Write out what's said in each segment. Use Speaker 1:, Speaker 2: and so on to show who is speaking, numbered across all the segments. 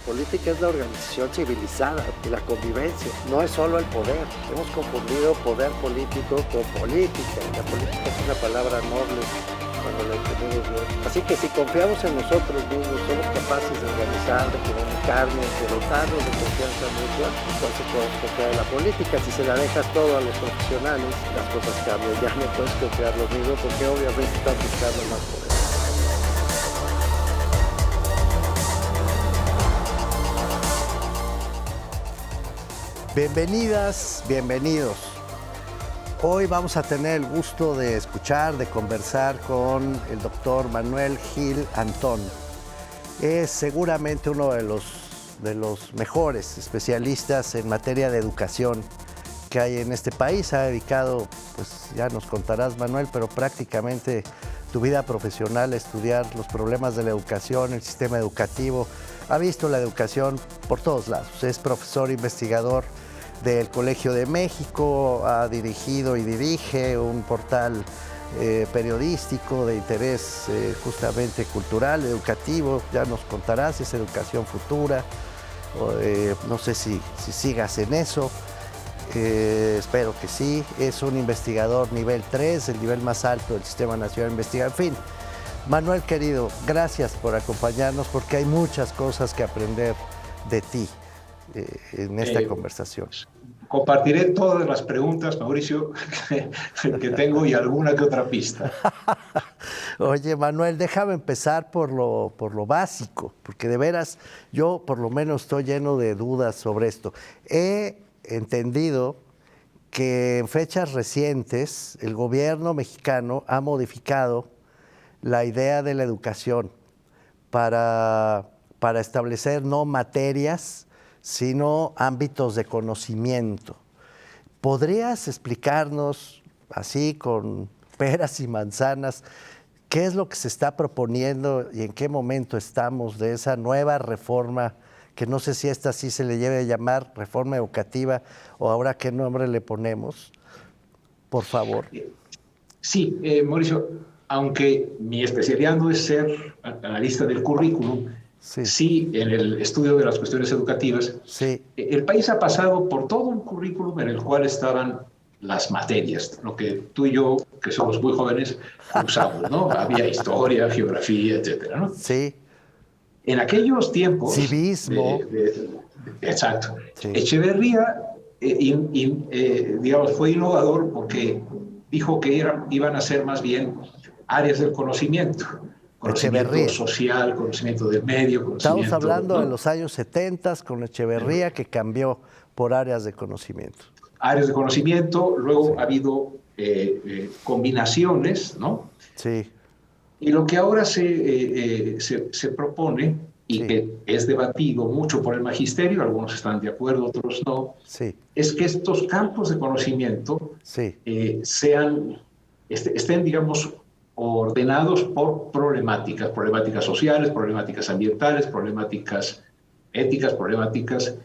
Speaker 1: Política es la organización civilizada y la convivencia, no es solo el poder. Hemos confundido poder político con política. La política es una palabra noble cuando la entendemos bien. Así que si confiamos en nosotros mismos, somos capaces de organizar, de comunicarnos, de dotarnos de confianza mutua, entonces podemos confiar en la política. Si se la dejas todo a los profesionales, las cosas cambian. Ya no puedes confiar lo mismo porque obviamente están buscando más poder. Bienvenidas, bienvenidos. Hoy vamos a tener el gusto de escuchar, de conversar con el doctor Manuel Gil Antón. Es seguramente uno de los mejores especialistas en materia de educación que hay en este país. Ha dedicado, pues ya nos contarás, Manuel, pero prácticamente tu vida profesional a estudiar los problemas de la educación, el sistema educativo. Ha visto la educación por todos lados. Es profesor investigador del Colegio de México, ha dirigido y dirige un portal periodístico de interés justamente cultural, educativo. Ya nos contarás, es Educación Futura. No sé si sigas en eso. Espero que sí. Es un investigador nivel 3, el nivel más alto del Sistema Nacional de Investigación. En fin, Manuel querido, gracias por acompañarnos porque hay muchas cosas que aprender de ti en esta conversación.
Speaker 2: Compartiré todas las preguntas, Mauricio, que tengo y alguna que otra pista.
Speaker 1: Oye, Manuel, déjame empezar por lo básico, porque de veras yo por lo menos estoy lleno de dudas sobre esto. He entendido que en fechas recientes el gobierno mexicano ha modificado la idea de la educación para establecer no materias, sino ámbitos de conocimiento. ¿Podrías explicarnos, así con peras y manzanas, qué es lo que se está proponiendo y en qué momento estamos de esa nueva reforma, que no sé si esta sí se le debe llamar reforma educativa o ahora qué nombre le ponemos? Por favor.
Speaker 2: Sí, Mauricio, aunque mi especialidad no es ser analista del currículum, sí, en el estudio de las cuestiones educativas, el país ha pasado por todo un currículum en el cual estaban las materias, lo que tú y yo, que somos muy jóvenes, usamos, ¿no? Había historia, geografía, etcétera, ¿no?
Speaker 1: Sí.
Speaker 2: En aquellos tiempos...
Speaker 1: Civismo.
Speaker 2: Exacto. Sí. Echeverría, digamos, fue innovador porque dijo que iban a ser más bien áreas del conocimiento. Conocimiento social, conocimiento del medio, conocimiento...
Speaker 1: Estamos hablando de los años 70 con Echeverría, que cambió por áreas de conocimiento.
Speaker 2: Áreas de conocimiento, luego ha habido combinaciones, ¿no?
Speaker 1: Sí.
Speaker 2: Y lo que ahora se propone, y que es debatido mucho por el magisterio, algunos están de acuerdo, otros no, es que estos campos de conocimiento estén, digamos, ordenados por problemáticas sociales, problemáticas ambientales, problemáticas éticas, problemáticas,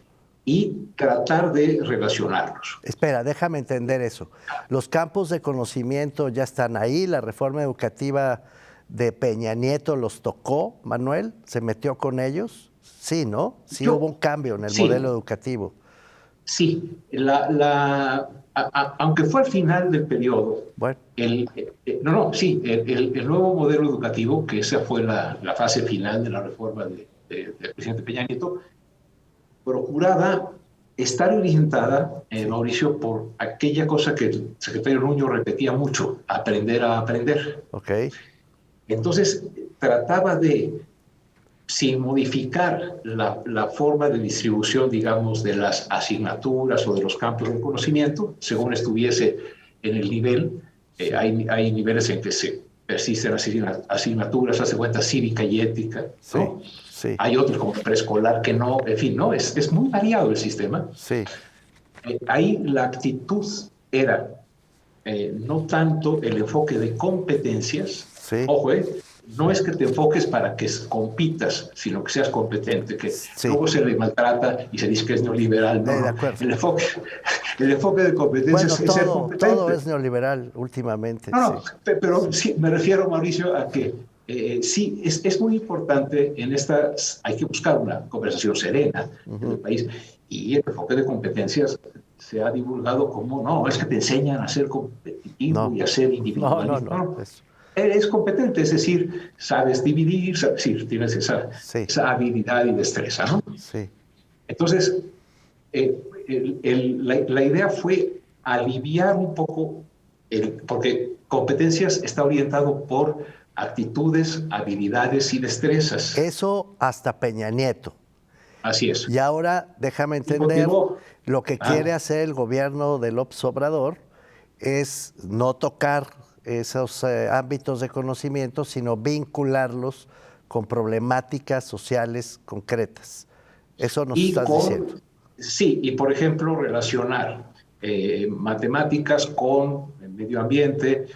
Speaker 2: y tratar de relacionarlos.
Speaker 1: Espera, déjame entender eso. Los campos de conocimiento ya están ahí, la reforma educativa de Peña Nieto los tocó, Manuel, ¿se metió con ellos? Sí, ¿no? Sí, hubo un cambio en el modelo educativo.
Speaker 2: Sí, aunque fue al final del periodo, bueno. el nuevo modelo educativo, que esa fue la fase final de la reforma del presidente Peña Nieto, procuraba estar orientada, Mauricio, por aquella cosa que el secretario Nuño repetía mucho: aprender a aprender.
Speaker 1: Okay.
Speaker 2: Entonces, trataba de, sin modificar la forma de distribución, digamos, de las asignaturas o de los campos de conocimiento, según estuviese en el nivel. Hay niveles en que se persisten asignaturas, hace cuenta, cívica y ética, ¿no?
Speaker 1: Sí.
Speaker 2: Hay otros como preescolar que no, en fin, ¿no? Es muy variado el sistema.
Speaker 1: Sí.
Speaker 2: Ahí la actitud era no tanto el enfoque de competencias, ojo, no es que te enfoques para que compitas, sino que seas competente, que luego se le maltrata y se dice que es neoliberal. No,
Speaker 1: de acuerdo.
Speaker 2: El enfoque de competencia es ser competente.
Speaker 1: Todo es neoliberal últimamente.
Speaker 2: No, pero sí, me refiero, Mauricio, a que sí, es muy importante en estas, hay que buscar una conversación serena en el país, y el enfoque de competencias se ha divulgado como, no, es que te enseñan a ser competitivo y a ser individualista. No. Eres competente, es decir, sabes dividir, sabes, sí, tienes esa habilidad y destreza, ¿no?
Speaker 1: Sí.
Speaker 2: Entonces, la idea fue aliviar un poco, porque competencias está orientado por actitudes, habilidades y destrezas.
Speaker 1: Eso hasta Peña Nieto.
Speaker 2: Así es.
Speaker 1: Y ahora déjame entender, lo que quiere hacer el gobierno de López Obrador es no tocar esos ámbitos de conocimiento, sino vincularlos con problemáticas sociales concretas. Eso nos estás diciendo.
Speaker 2: Sí, y por ejemplo, relacionar matemáticas con el medio ambiente,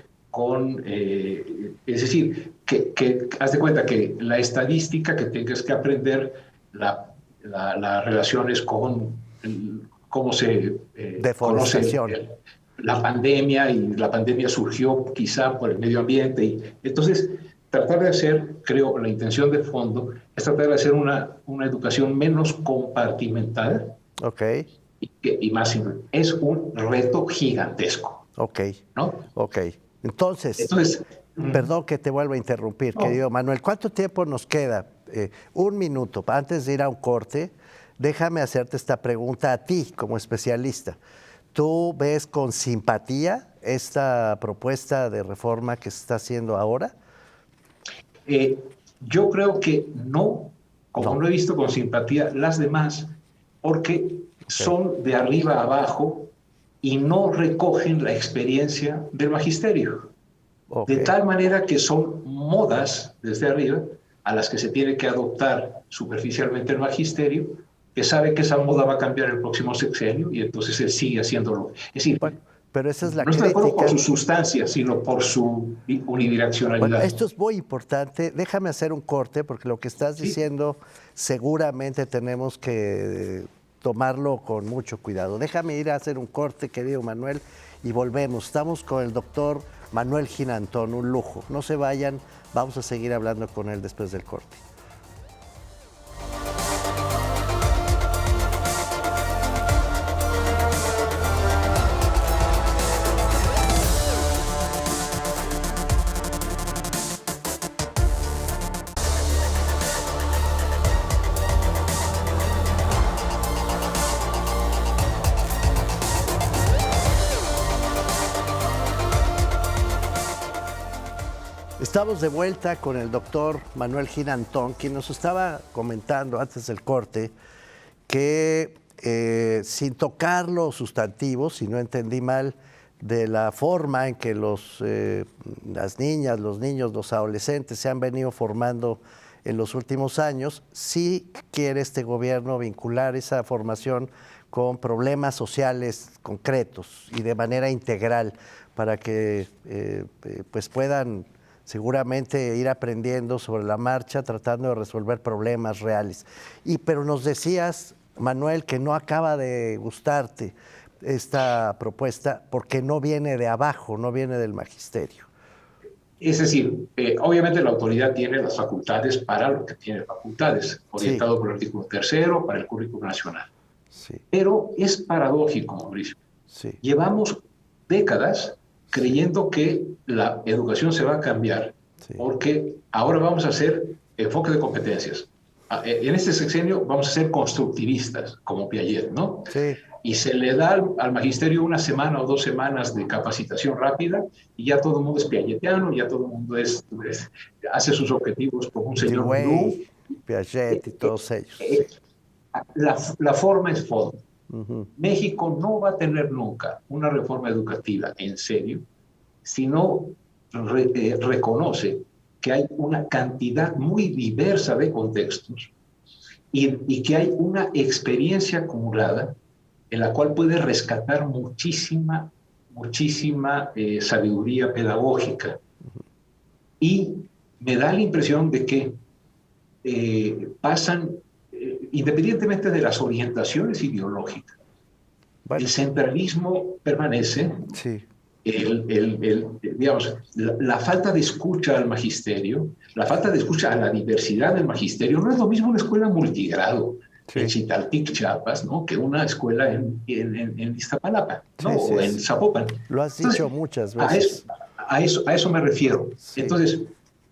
Speaker 2: es decir, que haz de cuenta que la estadística que tengas que aprender, las relaciones con cómo se
Speaker 1: deforestación.
Speaker 2: La pandemia, y la pandemia surgió quizá por el medio ambiente. Y entonces, tratar de hacer, creo, la intención de fondo es tratar de hacer una educación menos compartimentada.
Speaker 1: Ok.
Speaker 2: Y más simple. Es un reto gigantesco.
Speaker 1: Ok.
Speaker 2: ¿No?
Speaker 1: Ok. Entonces perdón que te vuelva a interrumpir, querido Manuel. ¿Cuánto tiempo nos queda? Un minuto. Antes de ir a un corte, déjame hacerte esta pregunta a ti como especialista. ¿Tú ves con simpatía esta propuesta de reforma que se está haciendo ahora?
Speaker 2: Yo creo que no, como no he visto con simpatía las demás, porque son de arriba a abajo y no recogen la experiencia del magisterio. De tal manera que son modas desde arriba a las que se tiene que adoptar superficialmente el magisterio, que sabe que esa moda va a cambiar el próximo sexenio y entonces él sigue haciéndolo. Es decir,
Speaker 1: pero esa es la
Speaker 2: no está de acuerdo por su sustancia, sino por su unidireccionalidad.
Speaker 1: Bueno, esto es muy importante. Déjame hacer un corte, porque lo que estás diciendo seguramente tenemos que tomarlo con mucho cuidado. Déjame ir a hacer un corte, querido Manuel, y volvemos. Estamos con el doctor Manuel Gil Antón, un lujo. No se vayan, vamos a seguir hablando con él después del corte. Estamos de vuelta con el doctor Manuel Gil Antón, quien nos estaba comentando antes del corte que sin tocar los sustantivos, si no entendí mal, de la forma en que las niñas, los niños, los adolescentes se han venido formando en los últimos años, sí quiere este gobierno vincular esa formación con problemas sociales concretos y de manera integral para que pues puedan seguramente ir aprendiendo sobre la marcha, tratando de resolver problemas reales. Pero nos decías, Manuel, que no acaba de gustarte esta propuesta porque no viene de abajo, no viene del magisterio.
Speaker 2: Es decir, obviamente la autoridad tiene las facultades para lo que tiene facultades, orientado por el artículo 3º para el currículo nacional.
Speaker 1: Sí.
Speaker 2: Pero es paradójico, Mauricio.
Speaker 1: Sí.
Speaker 2: Llevamos décadas creyendo que la educación se va a cambiar, porque ahora vamos a hacer enfoque de competencias. En este sexenio vamos a ser constructivistas, como Piaget, ¿no?
Speaker 1: Sí.
Speaker 2: Y se le da al magisterio 1 semana o 2 semanas de capacitación rápida y ya todo el mundo es piagetiano, ya todo el mundo hace sus objetivos como un señor Blum.
Speaker 1: Piaget y todos ellos.
Speaker 2: La forma es fondo. México no va a tener nunca una reforma educativa en serio si no reconoce que hay una cantidad muy diversa de contextos y que hay una experiencia acumulada en la cual puede rescatar muchísima sabiduría pedagógica. Y me da la impresión de que pasan, independientemente de las orientaciones ideológicas, el centralismo permanece.
Speaker 1: Sí.
Speaker 2: digamos, la falta de escucha al magisterio, la falta de escucha a la diversidad del magisterio, no es lo mismo una escuela multigrado en Chitaltic, Chiapas, ¿no?, que una escuela en Iztapalapa, ¿no?, o en Zapopan.
Speaker 1: Lo has dicho muchas veces.
Speaker 2: A eso me refiero. Entonces,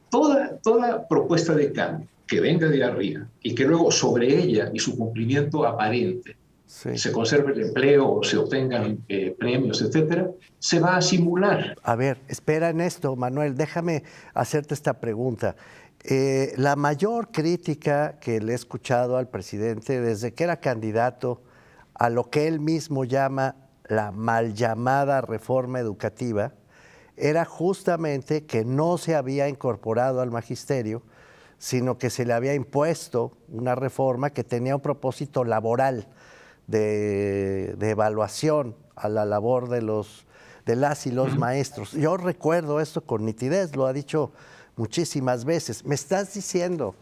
Speaker 2: toda propuesta de cambio que venga de arriba y que luego sobre ella y su cumplimiento aparente se conserve el empleo, se obtengan premios, etcétera, se va a simular.
Speaker 1: A ver, espera en esto, Manuel, déjame hacerte esta pregunta. La mayor crítica que le he escuchado al presidente desde que era candidato a lo que él mismo llama la mal llamada reforma educativa era justamente que no se había incorporado al magisterio, sino que se le había impuesto una reforma que tenía un propósito laboral, de evaluación a la labor de las y los maestros. Yo recuerdo esto con nitidez, lo ha dicho muchísimas veces. Me estás diciendo,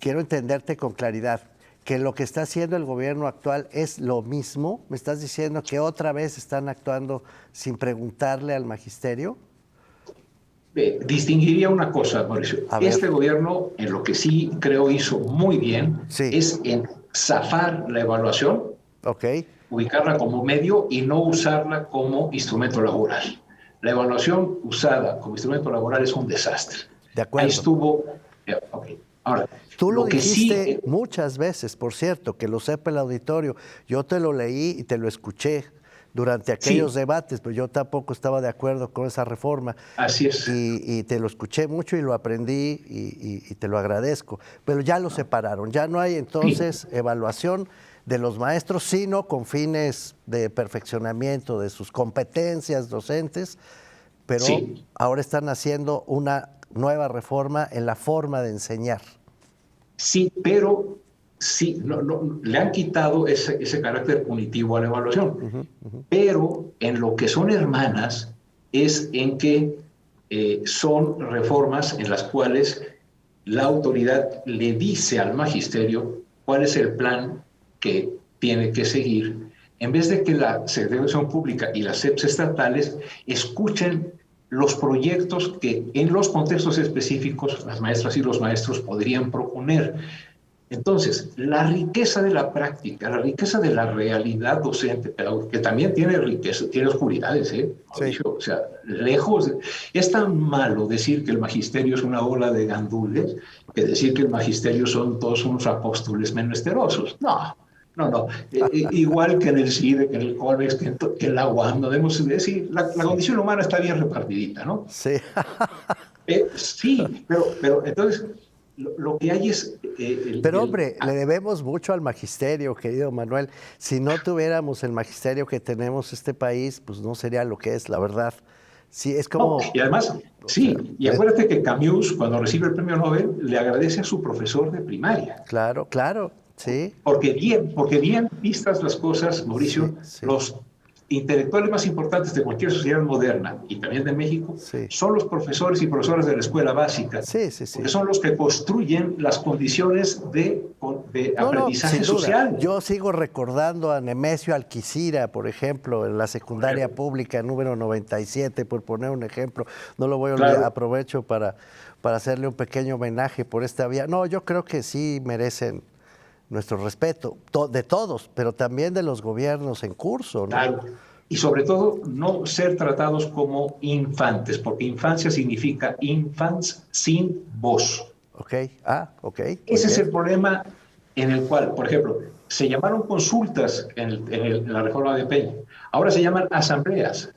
Speaker 1: quiero entenderte con claridad, que lo que está haciendo el gobierno actual es lo mismo. ¿Me estás diciendo que otra vez están actuando sin preguntarle al magisterio?
Speaker 2: Distinguiría una cosa, Mauricio. Este gobierno, en lo que sí creo hizo muy bien, es en zafar la evaluación, ubicarla como medio y no usarla como instrumento laboral. La evaluación usada como instrumento laboral es un desastre.
Speaker 1: De acuerdo.
Speaker 2: Ahí estuvo. Ahora,
Speaker 1: tú lo dijiste muchas veces, por cierto, que lo sepa el auditorio. Yo te lo leí y te lo escuché durante aquellos debates, pero yo tampoco estaba de acuerdo con esa reforma.
Speaker 2: Así es.
Speaker 1: Y te lo escuché mucho y lo aprendí y te lo agradezco. Pero ya lo separaron, ya no hay entonces evaluación de los maestros, sino con fines de perfeccionamiento de sus competencias docentes, pero ahora están haciendo una nueva reforma en la forma de enseñar.
Speaker 2: Sí, pero le han quitado ese carácter punitivo a la evaluación. Pero en lo que son hermanas es en que son reformas en las cuales la autoridad le dice al magisterio cuál es el plan que tiene que seguir, en vez de que la Secretaría de Educación Pública y las SEPs estatales escuchen los proyectos que en los contextos específicos las maestras y los maestros podrían proponer. Entonces, la riqueza de la práctica, la riqueza de la realidad docente, que también tiene riqueza, tiene oscuridades, o sea, lejos. Es tan malo decir que el magisterio es una ola de gandules que decir que el magisterio son todos unos apóstoles menesterosos. No. Igual que en el CIDE, que en el COLMEX, que en la UAM, no debemos decir, la condición humana está bien repartidita, ¿no?
Speaker 1: Sí.
Speaker 2: Pero entonces lo que hay es...
Speaker 1: Pero hombre, le debemos mucho al magisterio, querido Manuel. Si no tuviéramos el magisterio que tenemos en este país, pues no sería lo que es, la verdad. Sí, es como...
Speaker 2: No, y además, y acuérdate que Camus, cuando recibe el premio Nobel, le agradece a su profesor de primaria.
Speaker 1: Claro, sí.
Speaker 2: Porque bien vistas las cosas, Mauricio, los intelectuales más importantes de cualquier sociedad moderna, y también de México, son los profesores y profesoras de la escuela básica, porque son los que construyen las condiciones de aprendizaje social.
Speaker 1: Yo sigo recordando a Nemesio Alquicira, por ejemplo, en la secundaria pública número 97, por poner un ejemplo. No lo voy a olvidar, aprovecho para hacerle un pequeño homenaje por esta vía. No, yo creo que sí merecen nuestro respeto, de todos, pero también de los gobiernos en curso, ¿no?
Speaker 2: Claro, y sobre todo no ser tratados como infantes, porque infancia significa infants sin voz. Ese es el problema en el cual, por ejemplo, se llamaron consultas en la reforma de Peña, ahora se llaman asambleas.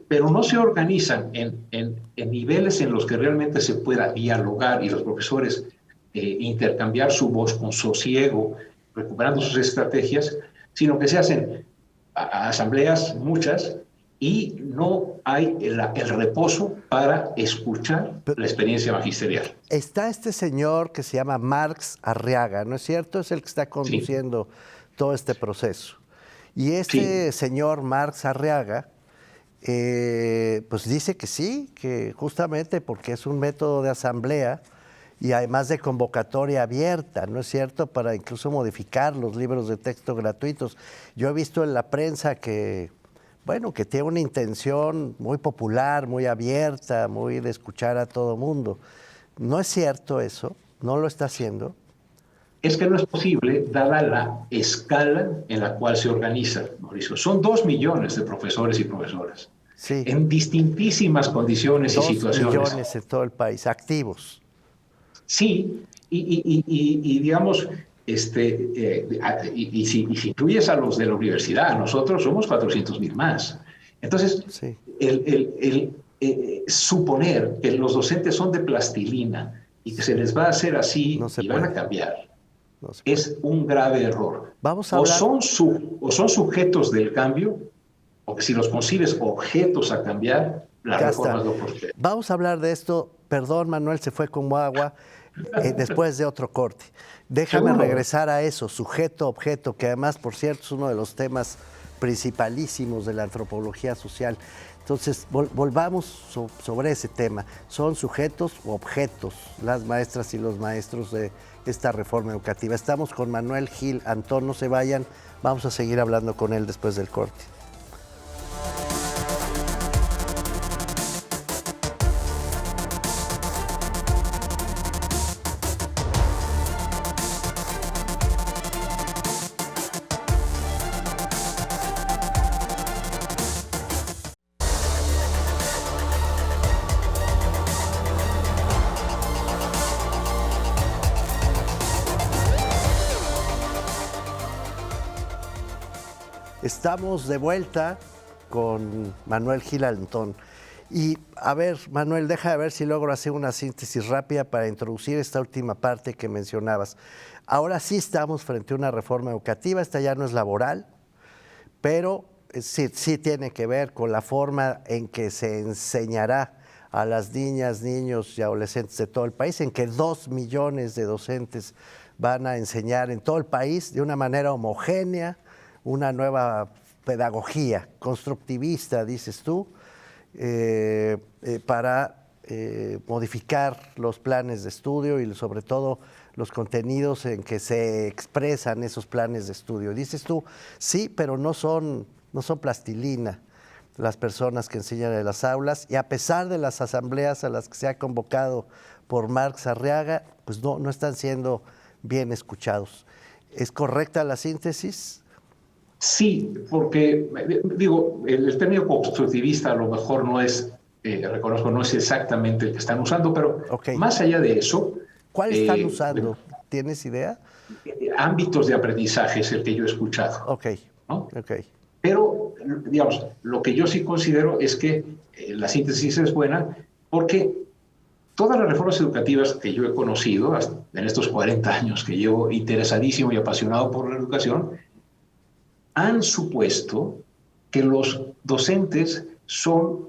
Speaker 2: Pero no se organizan en niveles en los que realmente se pueda dialogar y los profesores intercambiar su voz con sosiego, recuperando sus estrategias, sino que se hacen asambleas, muchas, y no hay el reposo para escuchar la experiencia magisterial.
Speaker 1: Está este señor que se llama Marx Arriaga, ¿no es cierto? Es el que está conduciendo todo este proceso. Y este señor Marx Arriaga, pues dice que sí, que justamente porque es un método de asamblea y además de convocatoria abierta, ¿no es cierto?, para incluso modificar los libros de texto gratuitos. Yo he visto en la prensa que bueno, que tiene una intención muy popular, muy abierta, muy de escuchar a todo mundo. ¿No es cierto eso? ¿No lo está haciendo?
Speaker 2: Es que no es posible, dada la escala en la cual se organiza, Mauricio. Son 2 millones de profesores y profesoras,
Speaker 1: Sí.
Speaker 2: en distintísimas condiciones y
Speaker 1: 2
Speaker 2: situaciones.
Speaker 1: millones en todo el país, activos.
Speaker 2: Sí, y digamos, y si incluyes a los de la universidad, nosotros somos 400,000 más. Entonces,
Speaker 1: Sí.
Speaker 2: Suponer que los docentes son de plastilina y que se les va a hacer así y van a cambiar, es un grave error.
Speaker 1: Vamos a hablar...
Speaker 2: o son sujetos del cambio, o que si los concibes objetos a cambiar, las reformas no prosperan.
Speaker 1: Vamos a hablar de esto. Perdón, Manuel, se fue como agua después de otro corte. Déjame regresar a eso, sujeto-objeto, que además, por cierto, es uno de los temas principalísimos de la antropología social. Entonces, volvamos sobre ese tema. ¿Son sujetos o objetos las maestras y los maestros de esta reforma educativa? Estamos con Manuel Gil Antón, no se vayan, vamos a seguir hablando con él después del corte. Estamos de vuelta con Manuel Gil Antón. Y a ver, Manuel, deja de ver si logro hacer una síntesis rápida para introducir esta última parte que mencionabas. Ahora sí estamos frente a una reforma educativa, esta ya no es laboral, pero sí tiene que ver con la forma en que se enseñará a las niñas, niños y adolescentes de todo el país, en que 2 millones de docentes van a enseñar en todo el país de una manera homogénea, una nueva pedagogía constructivista, dices tú, para modificar los planes de estudio y sobre todo los contenidos en que se expresan esos planes de estudio. Dices tú, sí, pero no son plastilina las personas que enseñan en las aulas, y a pesar de las asambleas a las que se ha convocado por Marx Arriaga, pues no están siendo bien escuchados. ¿Es correcta la síntesis?
Speaker 2: Sí, porque, digo, el término constructivista a lo mejor no es, reconozco, no es exactamente el que están usando, pero más allá de eso...
Speaker 1: ¿Cuál están usando? ¿Tienes idea?
Speaker 2: Ámbitos de aprendizaje es el que yo he escuchado. ¿No? Pero, digamos, lo que yo sí considero es que la síntesis es buena porque todas las reformas educativas que yo he conocido en estos 40 años que llevo interesadísimo y apasionado por la educación, han supuesto que los docentes son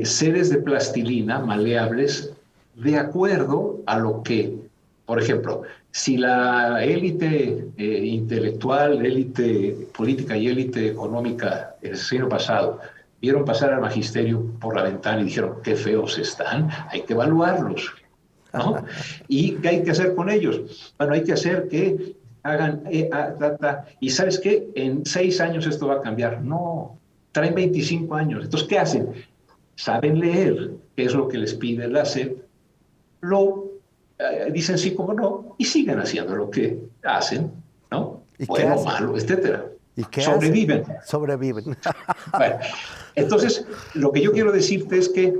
Speaker 2: seres de plastilina maleables de acuerdo a lo que, por ejemplo, si la élite intelectual, élite política y élite económica el siglo pasado vieron pasar al magisterio por la ventana y dijeron, qué feos están, hay que evaluarlos, ¿no? ¿Y qué hay que hacer con ellos? Bueno, hay que hacer que hagan y ¿sabes qué? En 6 años esto va a cambiar. No, traen 25 años. Entonces, ¿qué hacen? Saben leer, qué es lo que les pide la SEP, dicen sí como no, y siguen haciendo lo que hacen, ¿no? Bueno, malo, etcétera.
Speaker 1: ¿Y qué
Speaker 2: sobreviven?
Speaker 1: Hacen? Sobreviven.
Speaker 2: Bueno, entonces, lo que yo quiero decirte es que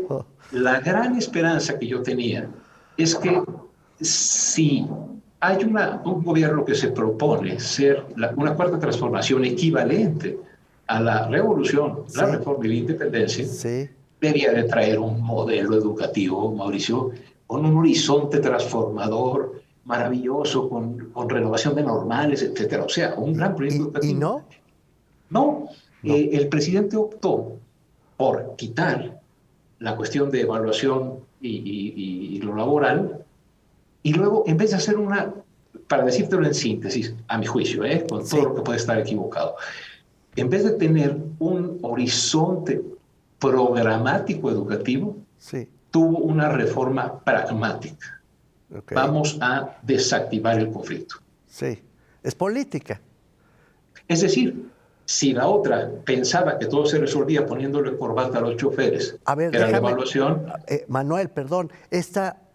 Speaker 2: la gran esperanza que yo tenía es que si hay un gobierno que se propone ser una cuarta transformación equivalente a la revolución, la reforma y la independencia, debería de traer un modelo educativo, Mauricio, con un horizonte transformador, maravilloso, con renovación de normales, etcétera. O sea, un gran proyecto educativo.
Speaker 1: ¿Y no?
Speaker 2: No. El presidente optó por quitar la cuestión de evaluación y lo laboral, y luego, en vez de hacer para decírtelo en síntesis, a mi juicio, con todo lo que puede estar equivocado, en vez de tener un horizonte programático educativo, tuvo una reforma pragmática. Vamos a desactivar el conflicto.
Speaker 1: Sí, es política.
Speaker 2: Es decir, Si la otra pensaba que todo se resolvía poniéndole corbata a los choferes,
Speaker 1: a ver,
Speaker 2: era
Speaker 1: déjame,
Speaker 2: la evaluación.
Speaker 1: Manuel, perdón,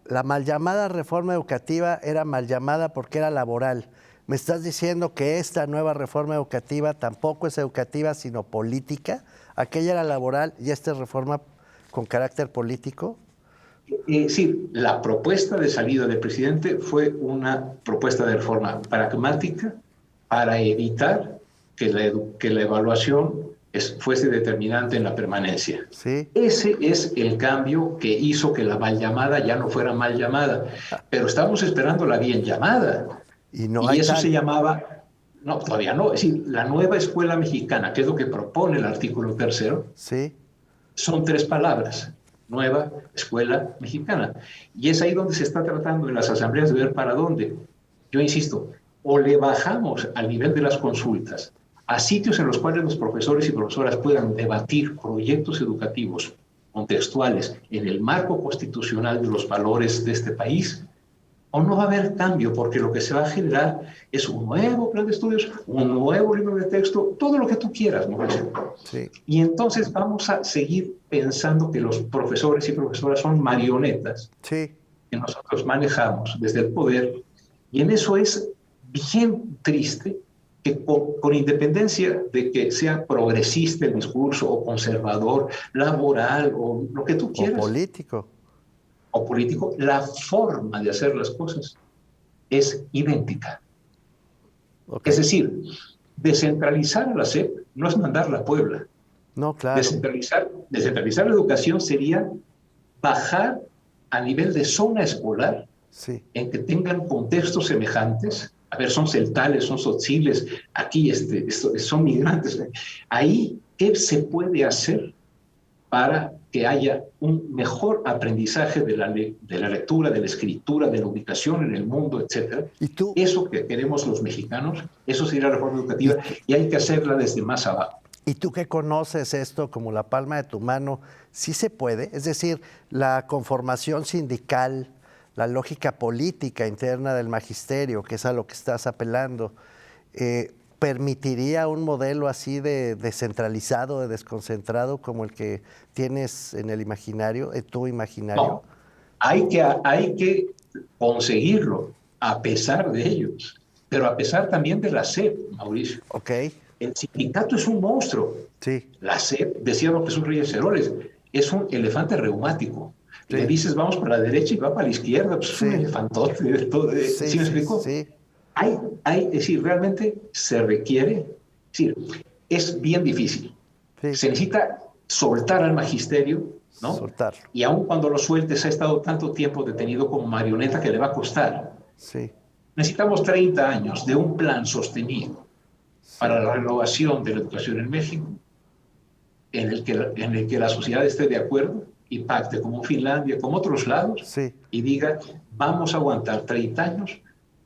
Speaker 1: la mal llamada reforma educativa era mal llamada porque era laboral. ¿Me estás diciendo que esta nueva reforma educativa tampoco es educativa, sino política? ¿Aquella era laboral y esta es reforma con carácter político?
Speaker 2: Sí, la propuesta de salida del presidente fue una propuesta de reforma pragmática para evitar que la evaluación fuese determinante en la permanencia.
Speaker 1: ¿Sí?
Speaker 2: Ese es el cambio que hizo que la mal llamada ya no fuera mal llamada. Pero estamos esperando la bien llamada.
Speaker 1: Y
Speaker 2: eso se llamaba, no, todavía no, es decir, la nueva escuela mexicana, que es lo que propone el artículo 3º,
Speaker 1: ¿sí?
Speaker 2: Son 3 palabras: nueva escuela mexicana. Y es ahí donde se está tratando en las asambleas de ver para dónde. Yo insisto, o le bajamos al nivel de las consultas a sitios en los cuales los profesores y profesoras puedan debatir proyectos educativos contextuales en el marco constitucional de los valores de este país, o no va a haber cambio, porque lo que se va a generar es un nuevo plan de estudios, un nuevo libro de texto, todo lo que tú quieras, Mauricio.
Speaker 1: Sí.
Speaker 2: Y entonces vamos a seguir pensando que los profesores y profesoras son marionetas,
Speaker 1: sí,
Speaker 2: que nosotros manejamos desde el poder, y en eso es bien triste que con independencia de que sea progresista el discurso, o conservador, laboral, o lo que tú quieras, o político, la forma de hacer las cosas es idéntica. Okay. Es decir, descentralizar a la SEP no es mandarla a Puebla.
Speaker 1: No, claro.
Speaker 2: Descentralizar la educación sería bajar a nivel de zona escolar,
Speaker 1: sí,
Speaker 2: en que tengan contextos semejantes. A ver, son celtales, son tzotziles, aquí son migrantes. Ahí, ¿qué se puede hacer para que haya un mejor aprendizaje de la lectura, de la escritura, de la ubicación en el mundo, etcétera? Eso que queremos los mexicanos, eso sería la reforma educativa, y hay que hacerla desde más abajo.
Speaker 1: Y tú que conoces esto como la palma de tu mano, ¿sí se puede? Es decir, la conformación sindical, la lógica política interna del magisterio, que es a lo que estás apelando, ¿permitiría un modelo así de descentralizado, de desconcentrado, como el que tienes en el imaginario, en tu imaginario?
Speaker 2: No, hay que conseguirlo, a pesar de ellos, pero a pesar también de la SEP, Mauricio.
Speaker 1: Okay.
Speaker 2: El sindicato es un monstruo.
Speaker 1: Sí.
Speaker 2: La SEP, decía don Jesús Reyes Heroles, es un elefante reumático. Sí. Le dices vamos para la derecha y va para la izquierda, pues sí. Es un elefantote de todo. ¿Sí me explico?
Speaker 1: Sí.
Speaker 2: Es decir, realmente se requiere, es decir, es bien difícil. Sí. Se necesita soltar al magisterio, ¿no?
Speaker 1: Soltarlo.
Speaker 2: Y aun cuando lo sueltes, ha estado tanto tiempo detenido como marioneta que le va a costar.
Speaker 1: Sí.
Speaker 2: Necesitamos 30 años de un plan sostenido para la renovación de la educación en México, en el que la sociedad esté de acuerdo y pacte como Finlandia, como otros lados,
Speaker 1: sí.
Speaker 2: Y diga, vamos a aguantar 30 años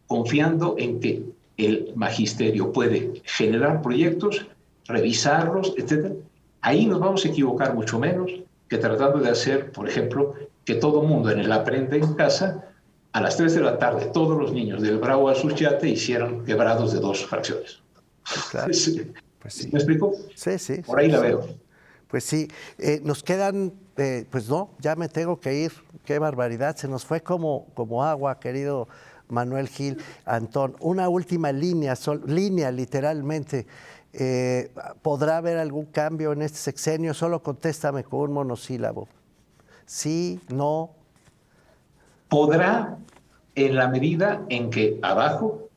Speaker 2: confiando en que el magisterio puede generar proyectos, revisarlos, etc. Ahí nos vamos a equivocar mucho menos que tratando de hacer, por ejemplo, que todo mundo en el Aprende en Casa, a las 3 de la tarde, todos los niños del Bravo al Suchiate hicieran quebrados de 2 fracciones.
Speaker 1: Claro.
Speaker 2: Pues sí. ¿Me explico?
Speaker 1: Sí.
Speaker 2: Por ahí la veo.
Speaker 1: Pues sí, nos quedan, pues no, ya me tengo que ir. Qué barbaridad, se nos fue como agua, querido Manuel Gil Antón. Una última línea literalmente. ¿Podrá haber algún cambio en este sexenio? Solo contéstame con un monosílabo. ¿Sí? ¿No?
Speaker 2: Podrá, en la medida en que abajo,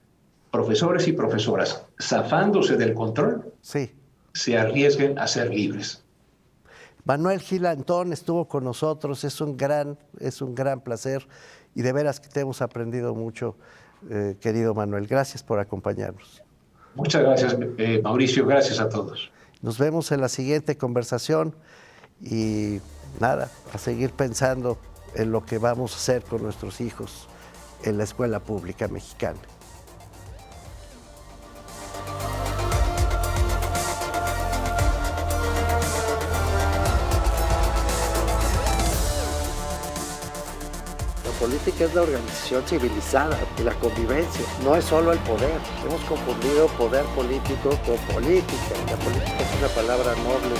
Speaker 2: profesores y profesoras, zafándose del control,
Speaker 1: sí,
Speaker 2: se arriesguen a ser libres.
Speaker 1: Manuel Gil Antón estuvo con nosotros, es un gran placer y de veras que te hemos aprendido mucho, querido Manuel. Gracias por acompañarnos.
Speaker 2: Muchas gracias, Mauricio, gracias a todos.
Speaker 1: Nos vemos en la siguiente conversación y nada, a seguir pensando en lo que vamos a hacer con nuestros hijos en la escuela pública mexicana. política es la organización civilizada y la convivencia, no es solo el poder. Hemos confundido poder político con política. La política es una palabra noble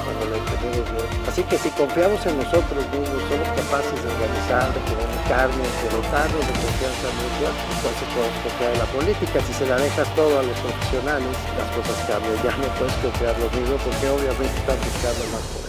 Speaker 1: cuando la entendemos bien. Así que si confiamos en nosotros mismos, somos capaces de organizar, de comunicarnos, de dotarnos de confianza mutua, entonces podemos confiar en la política. Si se la dejas todo a los profesionales, las cosas cambian. Ya no puedes confiar lo mismo porque obviamente están buscando más poder.